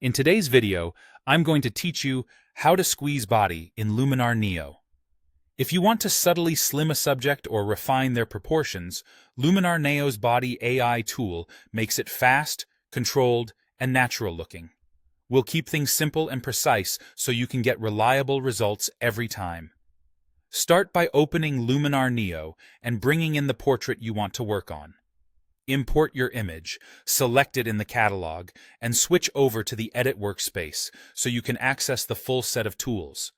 In today's video, I'm going to teach you how to squeeze body in Luminar Neo. If you want to subtly slim a subject or refine their proportions, Luminar Neo's Body AI tool makes it fast, controlled, and natural looking. We'll keep things simple and precise so you can get reliable results every time. Start by opening Luminar Neo and bringing in the portrait you want to work on. Import your image, select it in the catalog, and switch over to the Edit workspace so you can access the full set of tools.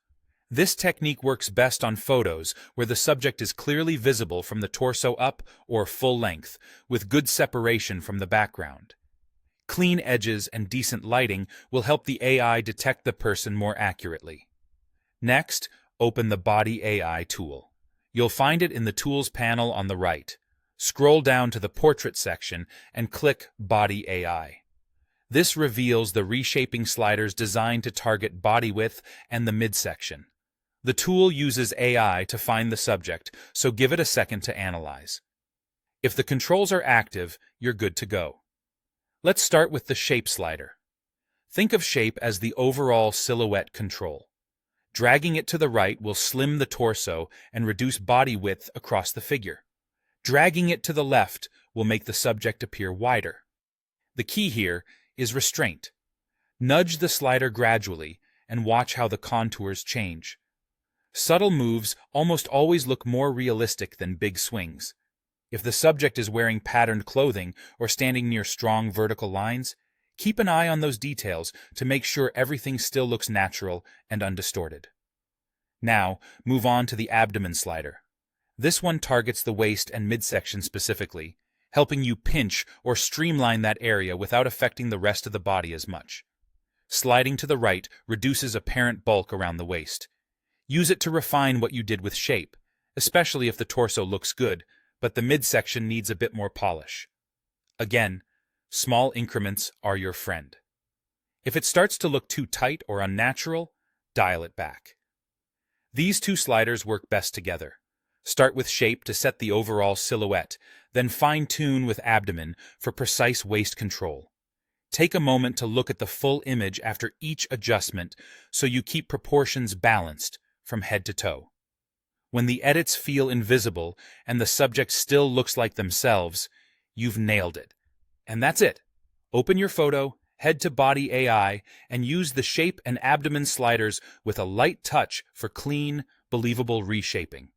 This technique works best on photos where the subject is clearly visible from the torso up or full length, with good separation from the background. Clean edges and decent lighting will help the AI detect the person more accurately. Next, open the Body AI tool. You'll find it in the Tools panel on the right. Scroll down to the Portrait section and click Body AI. This reveals the reshaping sliders designed to target body width and the midsection. The tool uses AI to find the subject, so give it a second to analyze. If the controls are active, you're good to go. Let's start with the Shape slider. Think of shape as the overall silhouette control. Dragging it to the right will slim the torso and reduce body width across the figure. Dragging it to the left will make the subject appear wider. The key here is restraint. Nudge the slider gradually and watch how the contours change. Subtle moves almost always look more realistic than big swings. If the subject is wearing patterned clothing or standing near strong vertical lines, keep an eye on those details to make sure everything still looks natural and undistorted. Now, move on to the abdomen slider. This one targets the waist and midsection specifically, helping you pinch or streamline that area without affecting the rest of the body as much. Sliding to the right reduces apparent bulk around the waist. Use it to refine what you did with shape, especially if the torso looks good, but the midsection needs a bit more polish. Again, small increments are your friend. If it starts to look too tight or unnatural, dial it back. These two sliders work best together. Start with shape to set the overall silhouette, then fine-tune with abdomen for precise waist control. Take a moment to look at the full image after each adjustment so you keep proportions balanced from head to toe. When the edits feel invisible and the subject still looks like themselves, you've nailed it. And that's it. Open your photo, head to Body AI, and use the shape and abdomen sliders with a light touch for clean, believable reshaping.